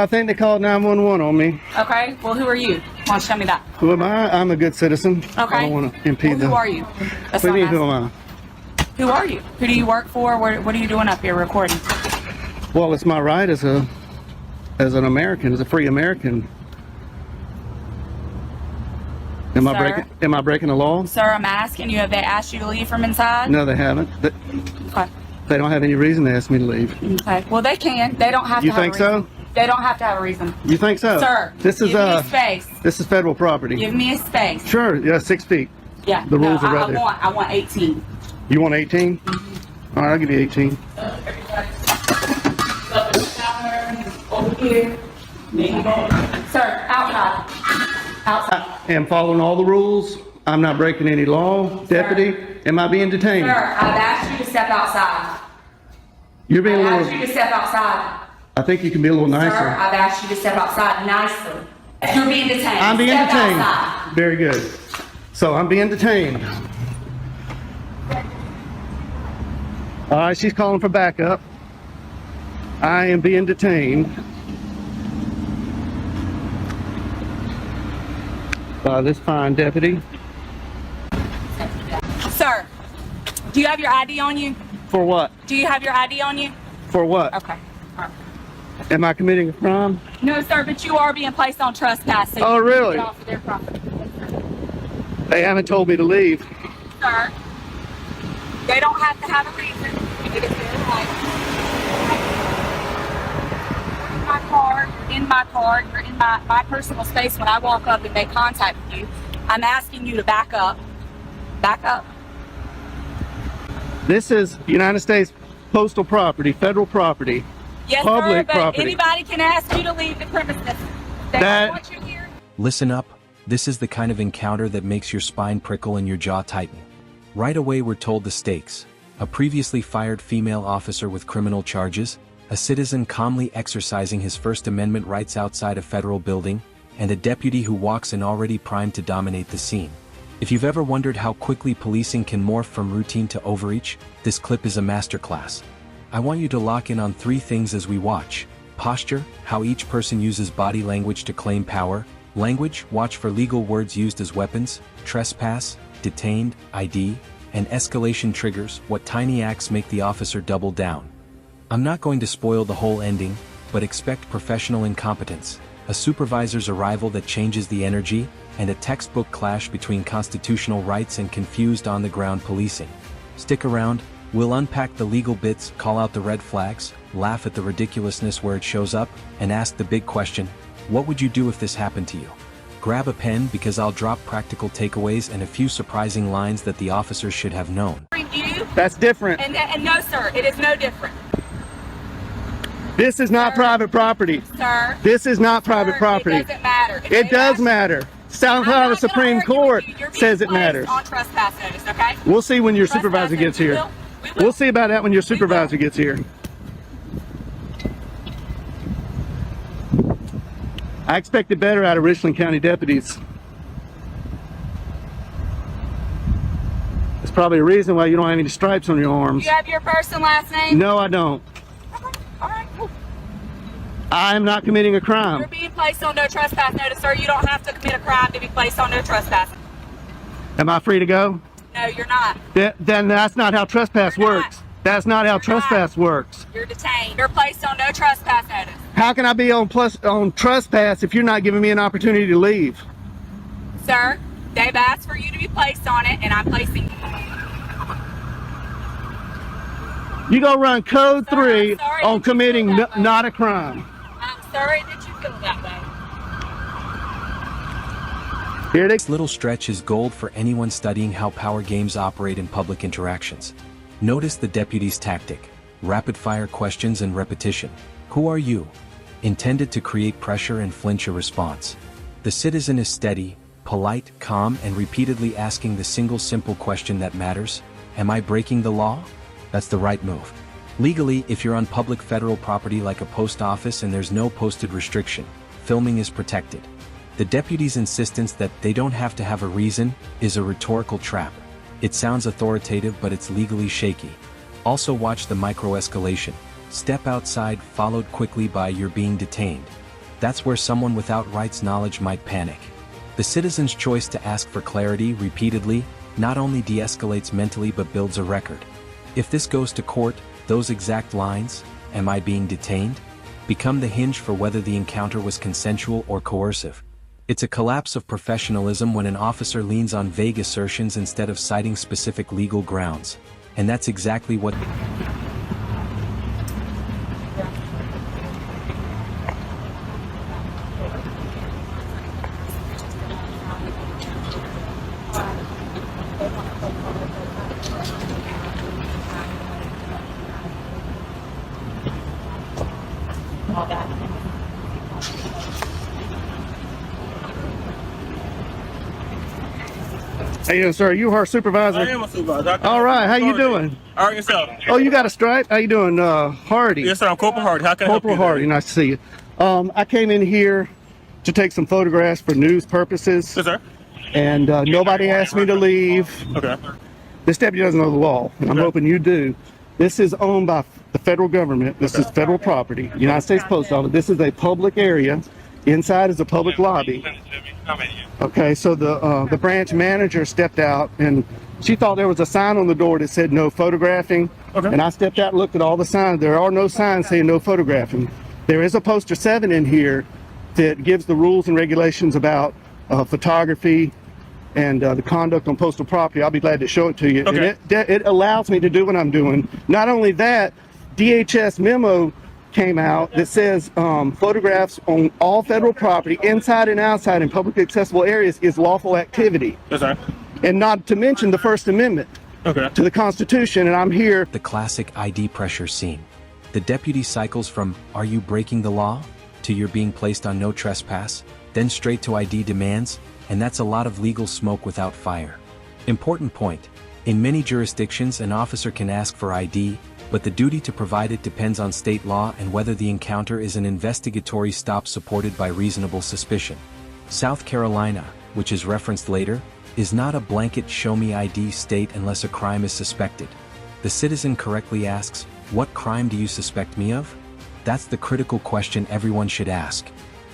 I think they called 911 on me. Okay, well, who are you? Why don't you tell me that? Who am I? I'm a good citizen. Okay. I don't want to impede Well, who are you? That's What do you what mean, I'm who am I? asking. Who are you? Who do you work for? What are you doing up here recording? Well, it's my right as an American, as a free American. Am I breaking the law? Sir, I'm asking you, have they asked you to leave from inside? No, they haven't. Okay. They don't have any reason to ask me to leave. Okay. Well, they can. They don't have You to have think a reason. so? They don't have to have a reason. You think so? Sir, this is give me a space. This is federal property. Give me a space. Sure, yeah, 6 feet. Yeah. The rules are right there. I want 18. You want 18? All right, I'll give you 18. Over here. Sir, outside. Outside. I am following all the rules. I'm not breaking any law. Deputy, am I being detained? Sir, I've asked you to step outside. You're being a I've asked little... you to step outside. I think you can be a little nicer. Sir, I've asked you to step outside nicely. You're being detained. I'm being Step detained. outside. Very good. So I'm being detained. All right, she's calling for backup. I am being detained by this fine deputy. Sir, do you have your ID on you? For what? Do you have your ID on you? For what? Okay. All right. Am I committing a crime? No, sir, but you are being placed on trespass. So Oh, you really? Get off of their property. They haven't told me to leave. Sir, they don't have to have a reason. It is their right. You're in my car, you're in my personal space. When I walk up and make contact with you, I'm asking you to back up. Back up. This is United States postal property, federal property, Yes, public sir, but property. anybody can ask you to leave the premises. They That- don't want you here. Listen up, this is the kind of encounter that makes your spine prickle and your jaw tighten. Right away we're told the stakes. A previously fired female officer with criminal charges, a citizen calmly exercising his First Amendment rights outside a federal building, and a deputy who walks in already primed to dominate the scene. If you've ever wondered how quickly policing can morph from routine to overreach, this clip is a masterclass. I want you to lock in on 3 things as we watch. Posture, how each person uses body language to claim power. Language, watch for legal words used as weapons. Trespass, detained, ID, and escalation triggers, what tiny acts make the officer double down. I'm not going to spoil the whole ending, but expect professional incompetence, a supervisor's arrival that changes the energy, and a textbook clash between constitutional rights and confused on-the-ground policing. Stick around, we'll unpack the legal bits, call out the red flags, laugh at the ridiculousness where it shows up, and ask the big question, what would you do if this happened to you? Grab a pen because I'll drop practical takeaways and a few surprising lines that the officers should have known. You, That's different. and no, sir, it is no different. This is not private property. Sir. This is not private property. It doesn't matter. If It they does ask- matter. South I'm Carolina not gonna Supreme argue Court with you. You're being says it placed matters. On trespass notice, okay? We'll see when your Trespass supervisor notice. gets here. We will. We'll see about that when your supervisor gets here. I expected better out of Richland County deputies. There's probably a reason why you don't have any stripes on your arms. You have your first and last name? No, I don't. Okay. All right, cool. I am not committing a You're crime. being placed on no trespass notice, sir. You don't have to commit a crime to be placed on no trespass. Am I free to go? No, you're not. Then that's not how trespass You're not. works. That's not how You're trespass works. You're detained. You're placed on no trespass notice. How can I be on trespass if you're not giving me an opportunity to leave? Sir, they've asked for you to be placed on it, and I'm placing you. You go run code Sir, 3 I'm sorry on that you committing feel that way. not a crime. I'm sorry that you feel that way. Here they This little stretch is gold for anyone studying how power games operate in public interactions. Notice the deputy's tactic: rapid-fire questions and repetition. Who are you? Intended to create pressure and flinch a response. The citizen is steady, polite, calm, and repeatedly asking the single simple question that matters: am I breaking the law? That's the right move. Legally, if you're on public federal property like a post office and there's no posted restriction, filming is protected. The deputy's insistence that they don't have to have a reason is a rhetorical trap. It sounds authoritative, but it's legally shaky. Also watch the micro-escalation. Step outside followed quickly by "you're being detained." That's where someone without rights knowledge might panic. The citizen's choice to ask for clarity repeatedly not only de-escalates mentally but builds a record. If this goes to court, those exact lines, "Am I being detained?" become the hinge for whether the encounter was consensual or coercive. It's a collapse of professionalism when an officer leans on vague assertions instead of citing specific legal grounds. And that's exactly what How you doing, sir? You our supervisor? I am a supervisor. All right, how you doing? All right, yourself. Oh, you got a stripe? How you doing, Hardy? Yes, sir. I'm Corporal Hardy. How can I help Corporal you? Hardy, nice to see you. I came in here to take some photographs for news purposes, Yes, sir. and nobody asked me to leave. Okay. This deputy doesn't know the law, and I'm Okay. hoping you do. This is owned by the federal government. This is federal property, United States Post Office. This is a public area. Inside is a public lobby. Okay, so the branch manager stepped out, and she thought there was a sign on the door that said no photographing. Okay. And I stepped out and looked at all the signs. There are no signs saying no photographing. There is a poster 7 in here that gives the rules and regulations about photography and the conduct on postal property. I'll be glad to show it to you. Okay. And it allows me to do what I'm doing. Not only that, DHS memo came out that says photographs on all federal property, inside and outside in publicly accessible areas, is lawful activity. Yes, sir. And not to mention the First Amendment Okay. to the Constitution, and I'm here. the classic ID pressure scene. The deputy cycles from "Are you breaking the law?" to "You're being placed on no trespass," then straight to ID demands, and that's a lot of legal smoke without fire. Important point. In many jurisdictions, an officer can ask for ID, but the duty to provide it depends on state law and whether the encounter is an investigatory stop supported by reasonable suspicion. South Carolina, which is referenced later, is not a blanket show me ID state unless a crime is suspected. The citizen correctly asks, "What crime do you suspect me of?" That's the critical question everyone should ask.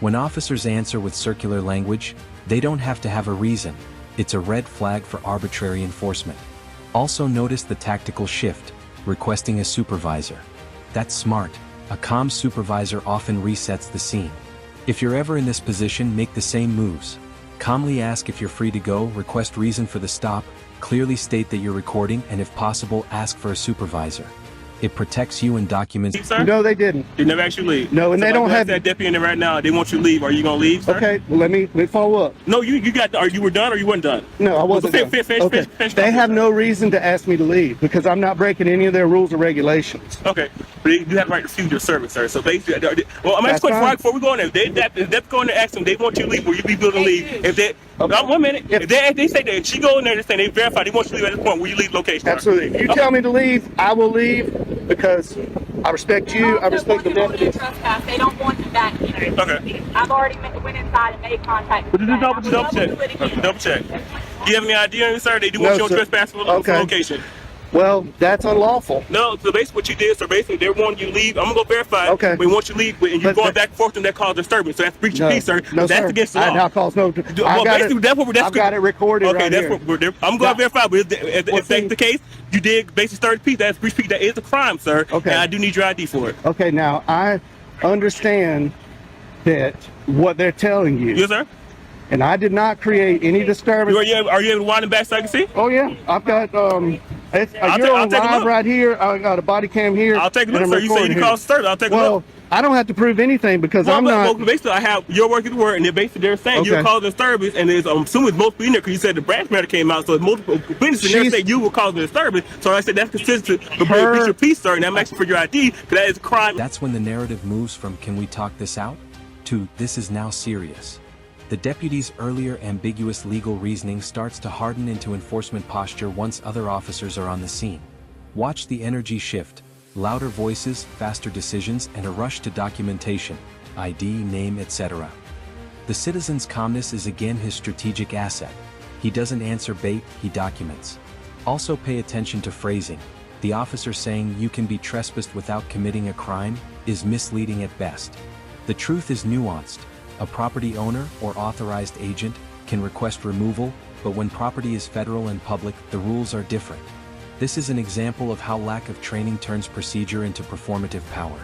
When officers answer with circular language, they don't have to have a reason. It's a red flag for arbitrary enforcement. Also notice the tactical shift, requesting a supervisor. That's smart. A calm supervisor often resets the scene. If you're ever in this position, make the same moves. Calmly ask if you're free to go, request reason for the stop, clearly state that you're recording, and if possible, ask for a supervisor. It protects you and documents. Sir? No, they didn't. They never actually leave. No, and So they if don't I have- that deputy in there right now. They want you to leave. Are you gonna leave, sir? Okay, well, let me follow up. No, you got. Are you were done or you weren't done? No, I wasn't. Finish, done. finish, Okay. finish, They have no reason to ask me to leave because I'm not breaking any of their rules or regulations. Okay, but you have the right to refuse your service, sir. So basically, well, I'm That's asking fine. before we go on there. If that's going to ask them, they want you to leave. Will you be willing to leave? If they, Okay. 1 minute. If- If they say that she go in there and say they verify, they want you to leave at this point. Will you leave location? sir? Absolutely. If you Okay. tell me to leave, I will leave because I respect you. I respect the deputy. They don't want you back here. Okay. I've already went inside and made contact with But you. double check. Double check. Do you have any idea on you, sir? They do want No, you on sir. trespass for Okay. location. Well, that's unlawful. No, so basically what you did, so basically they want you to leave. I'm gonna go verify. Okay. We want you to leave, and you're But- going back and forth, and that causes disturbance. So that's breach of peace, sir. No, That's sir. against the law. I'll cause no. Well, I got basically, it. that's what we're. That's I've got it recorded Okay, right that's here. what we're. I'm going to Now- verify, but if Well, that's see- the case, you did basically start a piece. That's breach of peace. That is a crime, sir. Okay. And I do need your ID for it. Okay, now I understand that what they're telling you, Yes, sir. and I did not create any disturbance. Are you able to wind it back so I can see? Oh yeah, I've got I'll you're on take a live look. right here. I got a body cam here. I'll take a and look, I'm sir. You say recording you here. call service. I'll take a Well, look. I don't have to prove anything because I'm not. Well, basically, I have your work is the word, and they're basically they're saying you're Okay. causing disturbance, and there's I'm assuming it's multiple in there because you said the branch matter came out, so it's multiple witnesses in there She's- saying you were causing disturbance. So I said that's consistent with Her- breach of peace, sir, and I'm asking for your ID because that is a crime. That's when the narrative moves from "Can we talk this out?" to "This is now serious." The deputy's earlier ambiguous legal reasoning starts to harden into enforcement posture once other officers are on the scene. Watch the energy shift, louder voices, faster decisions, and a rush to documentation, ID, name, etc. The citizen's calmness is again his strategic asset. He doesn't answer bait, he documents. Also pay attention to phrasing. The officer saying "you can be trespassed without committing a crime" is misleading at best. The truth is nuanced. A property owner or authorized agent can request removal, but when property is federal and public, the rules are different. This is an example of how lack of training turns procedure into performative power.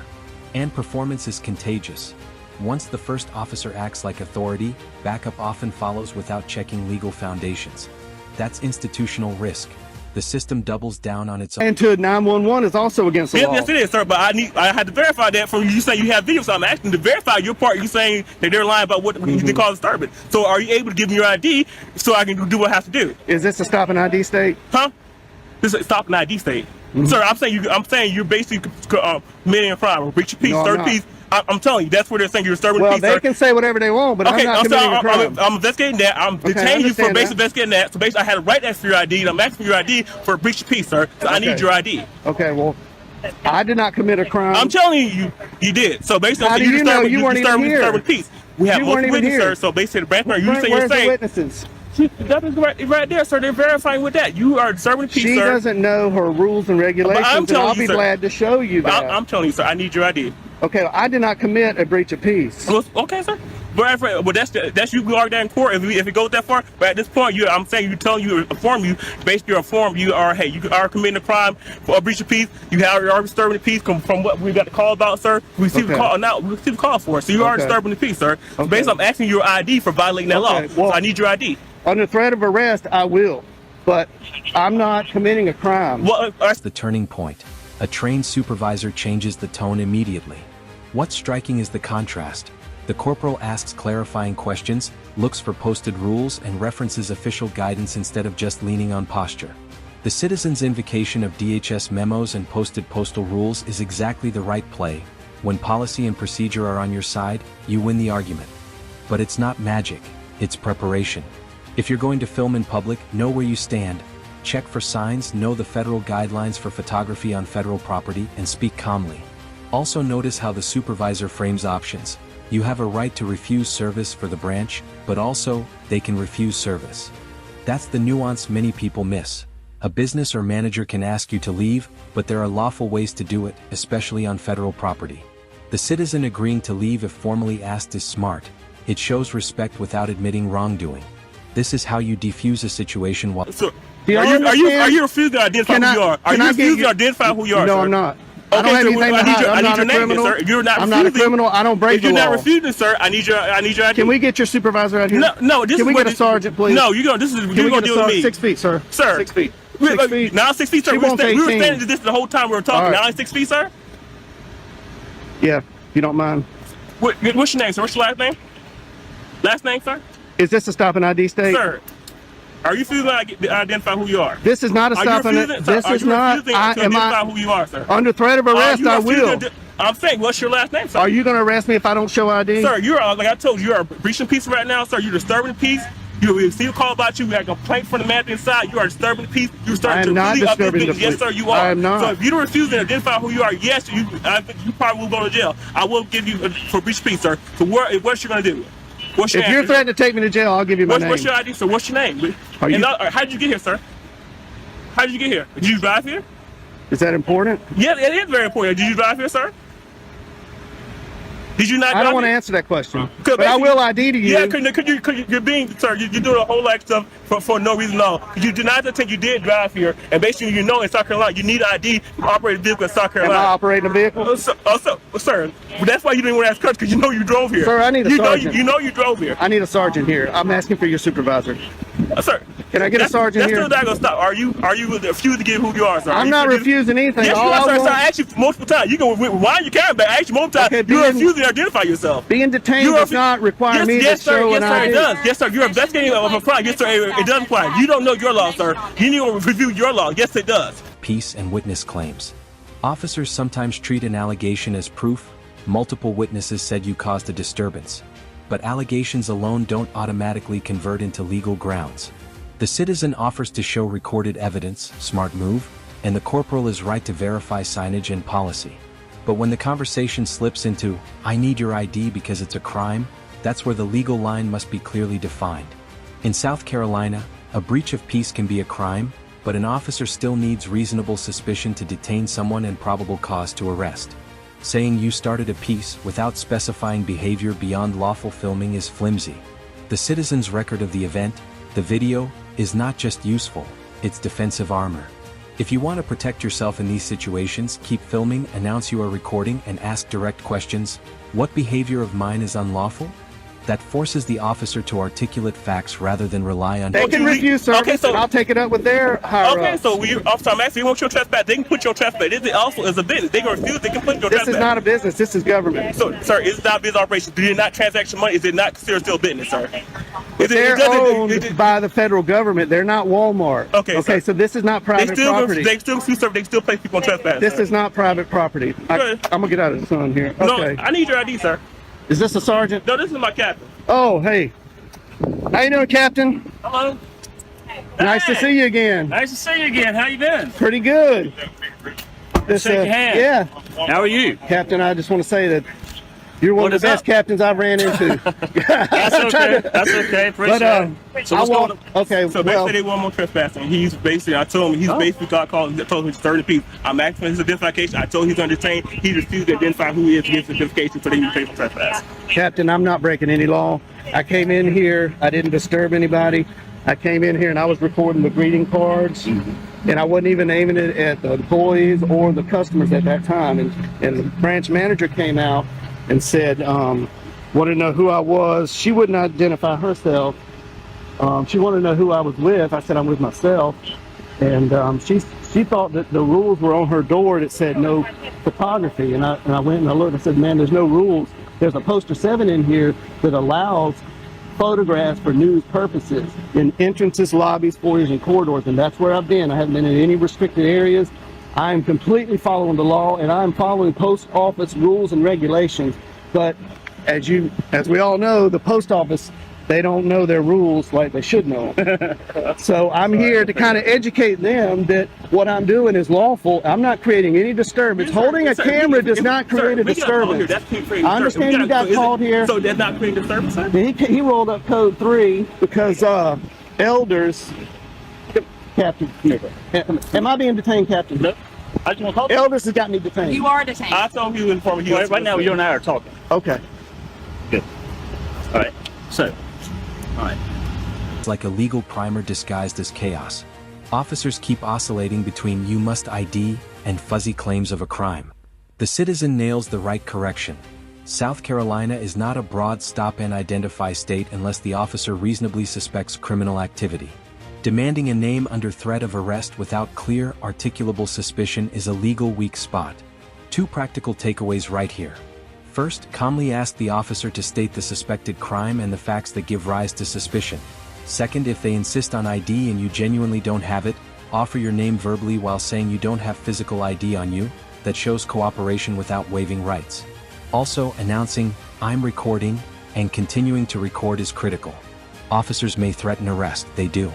And performance is contagious. Once the first officer acts like authority, backup often follows without checking legal foundations. That's institutional risk. The system doubles down on its own. And to 911 is also against the law. Yes, it is, sir. But I had to verify that from you saying you have video. So I'm asking to verify your part. You saying that they're lying about what they call disturbance. So are you able to give me your ID so I can do what I have to do? Is this a stop and ID state? Huh? This is stop an ID state. Sir, I'm saying you're basically committing a crime or breach of peace, No, I'm third not. peace. I'm telling you, that's where they're saying you're disturbing Well, peace, they sir. can say whatever they want, but Okay, I'm not committing a crime. I'm investigating that. I'm detaining you for understand basically that. investigating that. So basically, I had to write that for your ID, and I'm asking for your ID for a breach of peace, sir. So I need Okay. your ID. Okay, well, I did not commit a crime. I'm telling you, you did. So basically, How do you know? You weren't even here. disturbing peace. We have You weren't multiple even witnesses, here. sir. So basically, the branch manager, you say you're Where's the saying witnesses? that is right there, sir. They're verifying with that. You are disturbing peace, She sir. doesn't know her rules and regulations, and telling I'll you, be sir. glad to show you that. I'm telling you, sir. I need your ID. Okay, I did not commit a breach of peace. Well, okay, sir. But that's you. We argue that in court if it goes that far. But at this point, I'm saying inform you. Basically, you're informed. You are committing a crime for a breach of peace. You are disturbing the peace from what we got the call about, sir. We received the Okay. call now. We received the call for it. So you are Okay. disturbing the peace, sir. So Okay. basically, I'm asking your ID for violating that law. Okay, well- So I need your ID. Under threat of arrest, I will, but I'm not committing a crime. Well, The turning point. A trained supervisor changes the tone immediately. What's striking is the contrast. The corporal asks clarifying questions, looks for posted rules, and references official guidance instead of just leaning on posture. The citizen's invocation of DHS memos and posted postal rules is exactly the right play. When policy and procedure are on your side, you win the argument. But it's not magic, it's preparation. If you're going to film in public, know where you stand. Check for signs, know the federal guidelines for photography on federal property, and speak calmly. Also notice how the supervisor frames options. You have a right to refuse service for the branch, but also, they can refuse service. That's the nuance many people miss. A business or manager can ask you to leave, but there are lawful ways to do it, especially on federal property. The citizen agreeing to leave if formally asked is smart. It shows respect without admitting wrongdoing. This is how you defuse a situation while... sir, Do you are understand? you refusing to identify Can who I- you are? Are can you I get refusing you- to identify who you are, No, sir? I'm not. I don't Okay, have so anything to I need hide. your, I'm I not need a your name, criminal. sir. If you're not I'm not a refusing, criminal. I don't break if you're the not law. refusing, sir, I need your ID. Can we get your supervisor out here? No. This Can is we what get a sergeant, please? No, you're gonna deal Can we with get a sergeant? me, 6 feet, sir. sir. 6 feet. We- 6 feet. Now 6 feet, sir. She We were won't standing take to this the whole time we were talking. All right. Now 6 feet, sir. Yeah, if you don't mind. What's your name, sir? What's your last name? Last name, sir. Is this a stop and ID state? Sir, are you refusing to identify who you are? This is not a Are you stop and refusing, sir, this are is you not. refusing I to am identify I who you are, sir? under threat of arrest. I will. I'm saying, what's your last name, sir? Are you going to arrest me if I don't show ID? Sir, you're like I told you, you are breaching peace right now, sir. You're disturbing the peace. You receive a call about you. We had a complaint from the man inside. You are disturbing the peace. You're I starting am to not really up this disturbing the business. Yes, peace. sir, you are. I am not. So if you don't refuse to identify who you are, yes, I think you probably will go to jail. I will give you for breach of peace, sir. So what's you gonna do? What's your If you're answer? threatening to take me to jail, I'll give you my name. What's your ID, sir? What's your name? Are you- How did you get here, sir? How did you get here? Did you drive here? Is that important? Yeah, it is very important. Did you drive here, sir? Did you not? I don't drive want to here? answer that question. Cause But I basically- will ID to you. Yeah, you're being, sir, you're doing a whole lot of stuff for no reason at all. You denied the thing you did drive here, and basically in South Carolina, you need an ID to operate a vehicle in South Am I Carolina. operating a vehicle? Sir, that's why you didn't want to ask questions, because you know you drove here. Sir, I need a sergeant. You know you drove here. I need a sergeant here. I'm asking for your supervisor. Sir. Can I get a sergeant that's here? That's still not going to stop. Are you refusing to give who you are, sir? I'm not refusing anything. Yes, you All are, I sir. want- Sir, I asked you multiple times. You can rewind your camera back. I asked you multiple times. Okay, You're being- refusing to identify yourself. Being detained does not require me to show an ID. It does. Yes, sir. You're investigating of a crime. Yes, sir. It does apply. You don't know your law, sir. You need to review your law. Yes, it does. Peace and witness claims. Officers sometimes treat an allegation as proof. Multiple witnesses said you caused a disturbance. But allegations alone don't automatically convert into legal grounds. The citizen offers to show recorded evidence, smart move, and the corporal is right to verify signage and policy. But when the conversation slips into, I need your ID because it's a crime, that's where the legal line must be clearly defined. In South Carolina, a breach of peace can be a crime, but an officer still needs reasonable suspicion to detain someone and probable cause to arrest. Saying you started a piece without specifying behavior beyond lawful filming is flimsy. The citizen's record of the event, the video, is not just useful, it's defensive armor. If you want to protect yourself in these situations, keep filming, announce you are recording, and ask direct questions. What behavior of mine is unlawful? That forces the officer to articulate facts rather than rely on... They can refuse service, Okay, so- and I'll take it up with their higher Okay, ups. so officer, I'm asking you want your trespass. They can put your trespass. This is also is a business. They can refuse. They can put your This trespass. is not a business. This is government. So, sir, it's not business operation. Do you not transaction money? Is it not considered still business, sir? They're owned by the federal government. They're not Walmart. Okay, sir. so this is not They private property. still sue, sir. They still place people on trespass. This sir. is not private property. Good. I'm gonna get out of the sun here. Okay. No, I need your ID, sir. Is this a sergeant? No, this is my captain. Oh, hey. How you doing, Captain? Hello. Nice to see you again. Nice to see you again. How you been? Pretty good. This, Shake your hand. Yeah, How are you? Captain. I just want to say that you're one What of the is best up? captains I've ran into. That's okay. That's okay. Appreciate But it. So what's I going walk, on? okay, So well, basically, they want more trespassing. He's basically, I told him, he's basically got called, told him he's 30 people. I'm asking for his identification. I told him he's undetained. He refused to identify who he is to get his identification, so they can pay for trespass. Captain, I'm not breaking any law. I came in here. I didn't disturb anybody. I came in here and I was recording the greeting cards, and I wasn't even aiming it at the employees or the customers at that time. And the branch manager came out and said, wanted to know who I was. She wouldn't identify herself. She wanted to know who I was with. I said I'm with myself, and she thought that the rules were on her door that said no photography. And I went and I looked. I said, man, there's no rules. There's a poster 7 in here that allows photographs for news purposes in entrances, lobbies, foyers, and corridors, and that's where I've been. I haven't been in any restricted areas. I am completely following the law, and I'm following post office rules and regulations. But as we all know, the post office, they don't know their rules like they should know. So I'm here to kind of educate them that what I'm doing is lawful. I'm not creating any disturbance. Holding a camera does not create a disturbance. I understand you got called here. So that's not creating disturbance, sir? He rolled up code 3 because elders. Captain, am I being detained, Captain? No. I just want to talk. Elders has got me detained. You are detained. I told him he was informing you. Right now, you and I are talking. Okay. Good. All right. So, all right. It's like a legal primer disguised as chaos. Officers keep oscillating between "you must ID" and fuzzy claims of a crime. The citizen nails the right correction. South Carolina is not a broad stop and identify state unless the officer reasonably suspects criminal activity. Demanding a name under threat of arrest without clear, articulable suspicion is a legal weak spot. 2 practical takeaways right here. First, calmly ask the officer to state the suspected crime and the facts that give rise to suspicion. Second, if they insist on ID and you genuinely don't have it, offer your name verbally while saying you don't have physical ID on you. That shows cooperation without waiving rights. Also, announcing, "I'm recording," and continuing to record is critical. Officers may threaten arrest, they do.